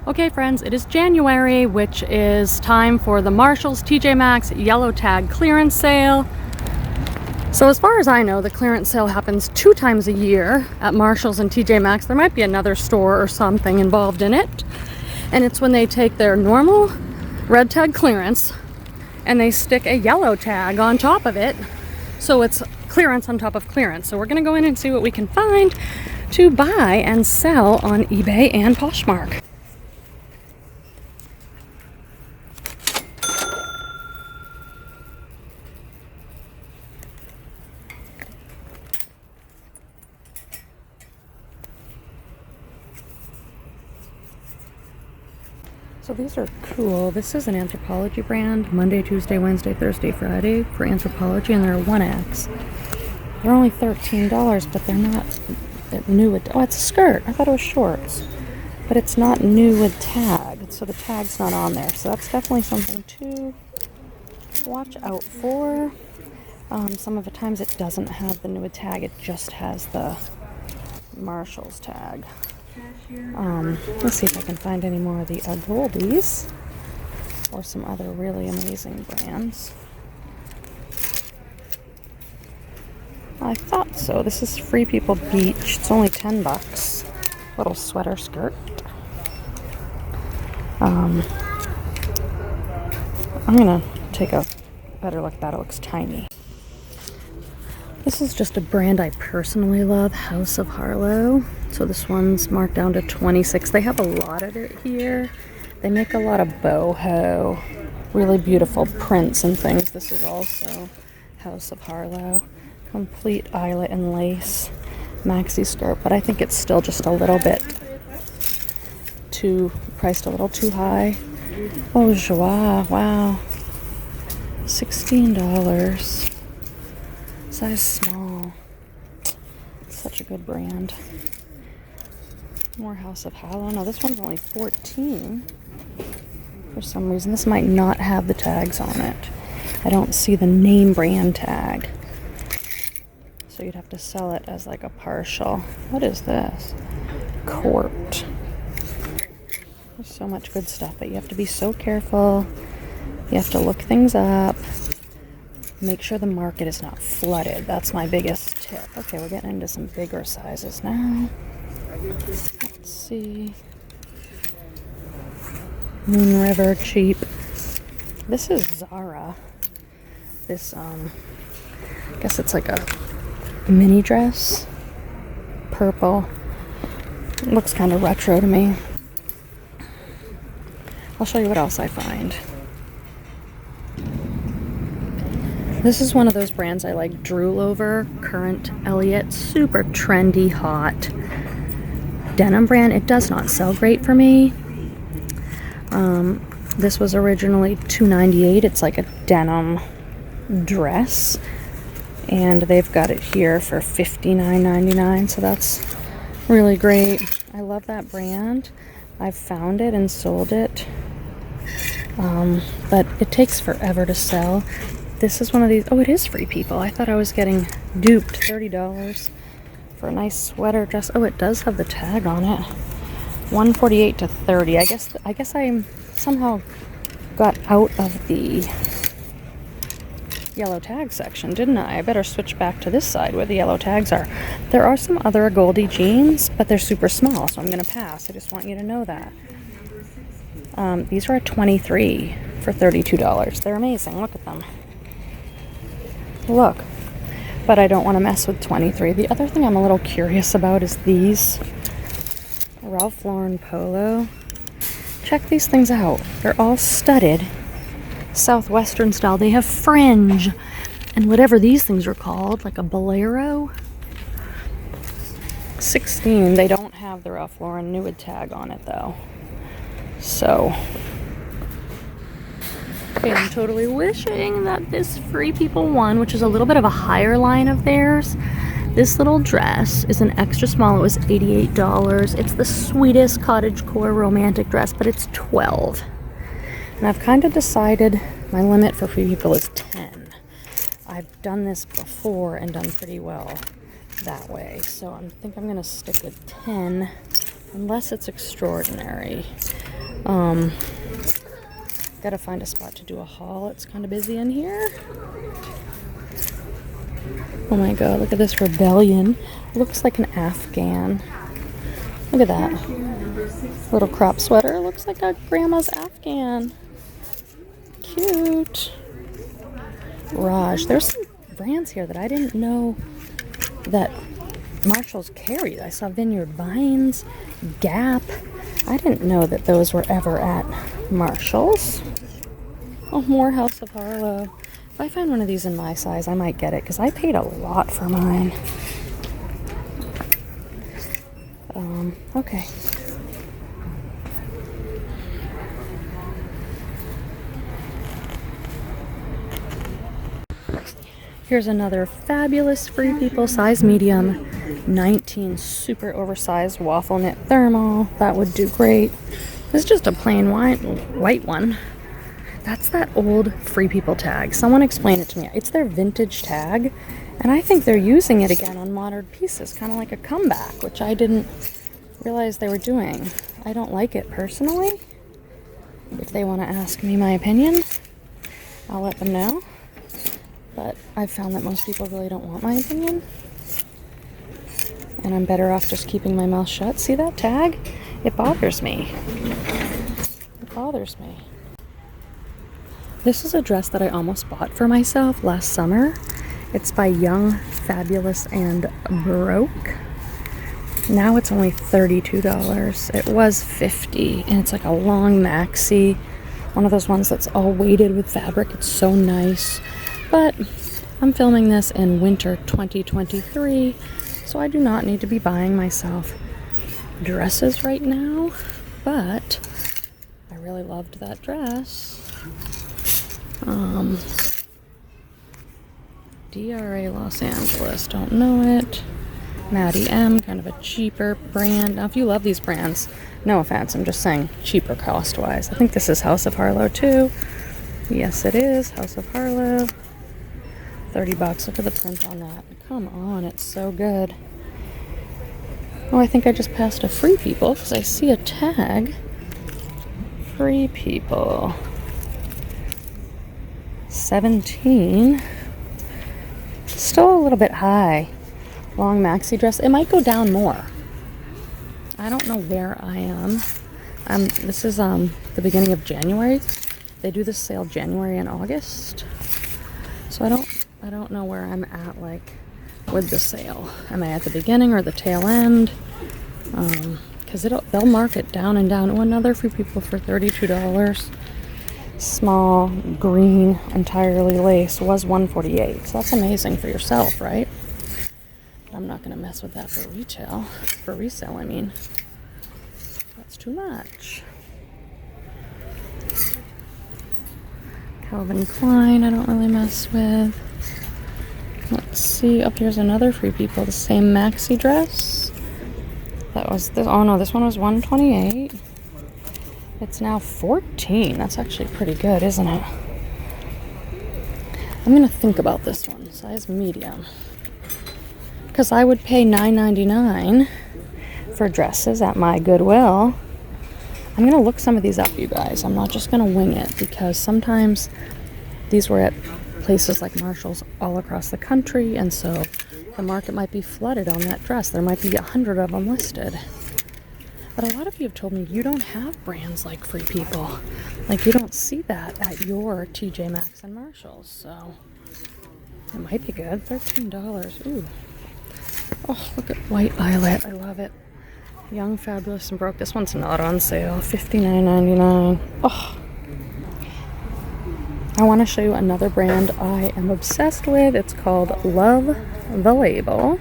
Okay friends, it is January, which is time for the Marshalls TJ Maxx yellow tag clearance sale. So as far as I know, the clearance sale happens 2 times a year at Marshalls and TJ Maxx. There might be another store or something involved in it. And it's when they take their normal red tag clearance and they stick a yellow tag on top of it. So it's clearance on top of clearance. So we're gonna go in and see what we can find to buy and sell on eBay and Poshmark. So these are cool. This is an Anthropologie brand, Monday, Tuesday, Wednesday, Thursday, Friday for Anthropologie, and they're a 1X. They're only $13, but they're not new with, oh, it's a skirt. I thought it was shorts, but it's not new with tag, so the tag's not on there. So that's definitely something to watch out for. Some of the times it doesn't have the new with tag, it just has the Marshalls tag. Let's see if I can find any more of the Goldies or some other really amazing brands. I thought so. This is Free People Beach. It's only $10. Little sweater skirt. I'm gonna take a better look at that. It looks tiny. This is just a brand I personally love, House of Harlow. So this one's marked down to $26. They have a lot of it here. They make a lot of boho, really beautiful prints and things. This is also House of Harlow. Complete eyelet and lace maxi skirt, but I think it's still just a little bit priced a little too high. Oh, Joie, wow. $16. Size small. Such a good brand. More House of Harlow. No, this one's only $14. For some reason, this might not have the tags on it. I don't see the name brand tag. So you'd have to sell it as like a partial. What is this? Court. There's so much good stuff, but you have to be so careful. You have to look things up. Make sure the market is not flooded. That's my biggest tip. Okay, we're getting into some bigger sizes now. Let's see. Moon River, cheap. This is Zara. This, I guess it's like a mini dress. Purple. It looks kind of retro to me. I'll show you what else I find. This is one of those brands I like drool over. Current Elliott. Super trendy, hot denim brand. It does not sell great for me. This was originally $2.98. It's like a denim dress. And they've got it here for $59.99. So that's really great. I love that brand. I've found it and sold it. But it takes forever to sell. This is one of these. Oh, it is Free People. I thought I was getting duped. $30 for a nice sweater dress. Oh, it does have the tag on it. $148 to $30. I guess I somehow got out of the yellow tag section, didn't I? I better switch back to this side where the yellow tags are. There are some other Goldie jeans, but they're super small, so I'm going to pass. I just want you to know that. These are at $23 for $32. They're amazing. Look at them. Look, but I don't want to mess with 23. The other thing I'm a little curious about is these Ralph Lauren polo. Check these things out. They're all studded Southwestern style. They have fringe and whatever these things are called, like a bolero. $16. They don't have the Ralph Lauren Nude tag on it though. So okay, I'm totally wishing that this Free People one, which is a little bit of a higher line of theirs, this little dress is an extra small. It was $88. It's the sweetest cottagecore romantic dress, but it's $12. And I've kind of decided my limit for Free People is 10. I've done this before and done pretty well that way. So I think I'm going to stick with 10 unless it's extraordinary. Gotta find a spot to do a haul. It's kind of busy in here. Oh my god, look at this rebellion. Looks like an Afghan. Look at that. Little crop sweater. Looks like a grandma's Afghan. Cute. Raj. There's some brands here that I didn't know that Marshalls carried. I saw Vineyard Vines, Gap. I didn't know that those were ever at Marshalls. Oh, more House of Harlow. If I find one of these in my size, I might get it because I paid a lot for mine. Okay. Here's another fabulous Free People size medium. 19 super oversized waffle knit thermal. That would do great. This is just a plain white one. That's that old Free People tag. Someone explained it to me. It's their vintage tag, and I think they're using it again on modern pieces, kind of like a comeback, which I didn't realize they were doing. I don't like it personally. If they want to ask me my opinion, I'll let them know. But I've found that most people really don't want my opinion. And I'm better off just keeping my mouth shut. See that tag? It bothers me. It bothers me. This is a dress that I almost bought for myself last summer. It's by Young, Fabulous, and Broke. Now it's only $32. It was $50, and it's like a long maxi. One of those ones that's all weighted with fabric. It's so nice. But I'm filming this in winter 2023, so I do not need to be buying myself dresses right now. But I really loved that dress. DRA Los Angeles, don't know it. Maddie M, kind of a cheaper brand. Now, if you love these brands, no offense, I'm just saying cheaper cost-wise. I think this is House of Harlow too. Yes, it is House of Harlow. $30. Look at the print on that. Come on, it's so good. Oh, I think I just passed a Free People because I see a tag. Free People. 17. Still a little bit high. Long maxi dress. It might go down more. I don't know where I am. This is the beginning of January. They do this sale January and August. So I don't know where I'm at, like, with the sale. Am I at the beginning or the tail end? Because they'll mark it down and down. Oh, another Free People for $32. Small, green, entirely lace was $148. So that's amazing for yourself, right? I'm not going to mess with that for retail. For resale, I mean. That's too much. Calvin Klein, I don't really mess with. Let's see. Up here's another Free People. The same maxi dress. That was this. Oh no, this one was $128. It's now $14. That's actually pretty good, isn't it? I'm gonna think about this one. Size medium. Because I would pay $9.99 for dresses at my Goodwill. I'm gonna look some of these up, you guys. I'm not just gonna wing it because sometimes these were at places like Marshalls all across the country, and so the market might be flooded on that dress. There might be 100 of them listed. But a lot of you have told me you don't have brands like Free People. Like, you don't see that at your TJ Maxx and Marshalls, so it might be good. $13. Ooh. Oh, look at White Eyelet. I love it. Young, Fabulous, and Broke. This one's not on sale. $59.99. Oh. I want to show you another brand I am obsessed with. It's called Love the Label.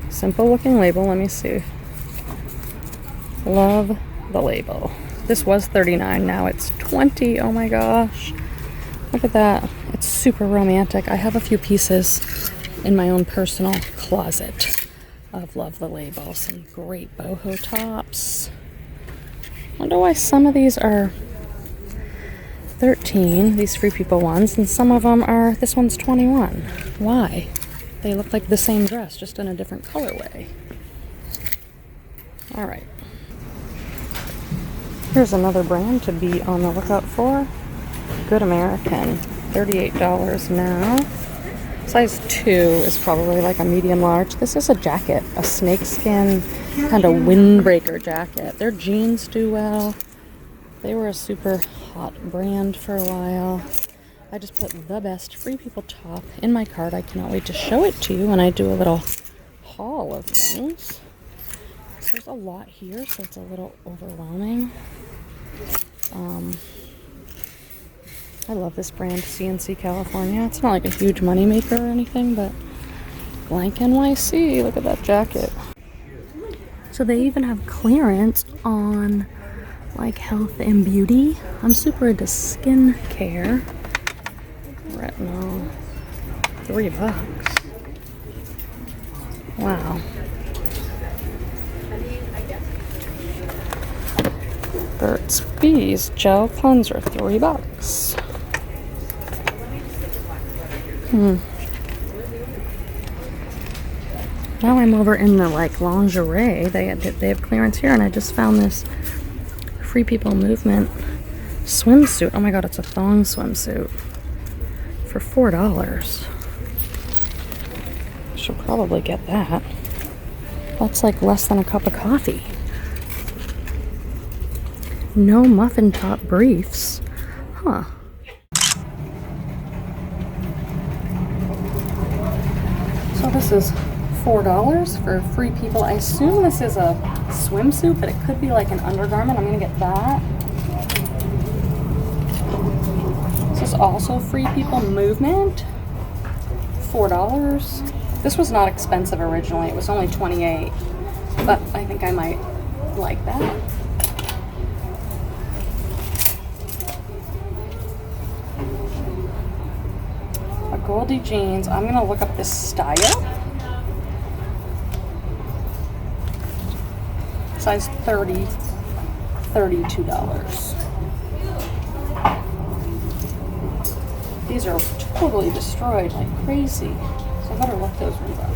Simple looking label. Let me see. Love the Label. This was $39. Now it's $20. Oh my gosh. Look at that. It's super romantic. I have a few pieces in my own personal closet of Love the Label. Some great boho tops. Wonder why some of these are $13, these Free People ones, and some of them are, this one's $21. Why? They look like the same dress, just in a different colorway. Alright. Here's another brand to be on the lookout for. Good American, $38 now. Size 2 is probably like a medium large. This is a jacket, a snakeskin kind of windbreaker jacket. Their jeans do well. They were a super hot brand for a while. I just put the best Free People top in my cart. I cannot wait to show it to you when I do a little haul of things. So there's a lot here, so it's a little overwhelming. I love this brand, CNC California. It's not like a huge money maker or anything, but blank NYC. Look at that jacket. So they even have clearance on like health and beauty. I'm super into skin care. Retinol, $3. Wow. Burt's Bees gel cleanser, $3. Now I'm over in the like lingerie. They have clearance here, and I just found this Free People Movement swimsuit. Oh my god, it's a thong swimsuit for $4. Should probably get that. That's like less than a cup of coffee. No muffin top briefs. Huh. So this is $4 for Free People. I assume this is a swimsuit, but it could be like an undergarment. I'm gonna get that. This is also Free People Movement. $4. This was not expensive originally. It was only $28, but I think I might like that. A Goldie jeans. I'm gonna look up this style. Size 30, $32. These are totally destroyed like crazy. So I better look those ones up.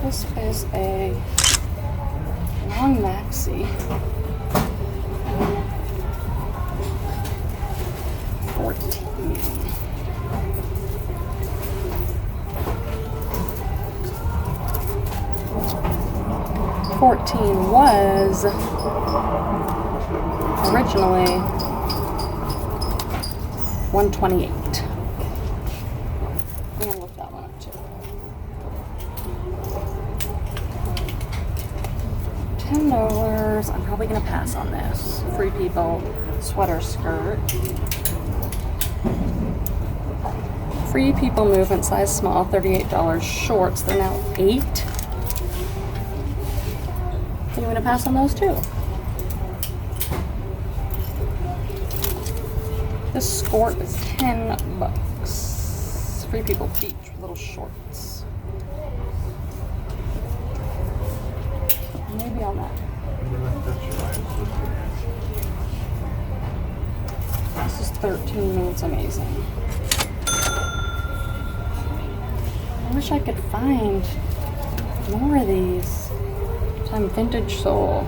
This is a long maxi. 14. 14 was originally $128. I'm gonna look that one up too. $10. I'm probably gonna pass on this. Free People sweater skirt. Free People Movement size small, $38. Shorts, they're now $8. I'm going to pass on those too. This skirt is $10. Free People Beach with little shorts. Maybe on that. This is $13. It's amazing. I wish I could find more of these. Time Vintage Soul,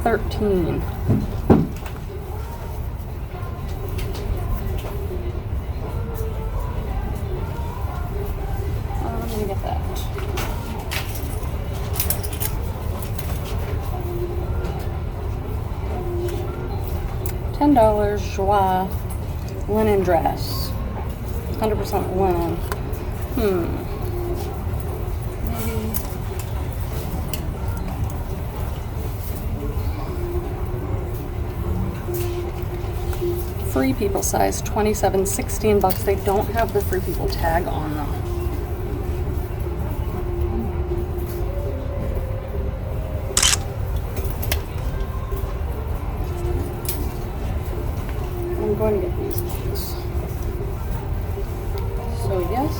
$13. Let me get that. $10 Joie linen dress, 100% linen. Free People size 27, $16. They don't have the Free People tag on them. I'm going to get these ones. So yes.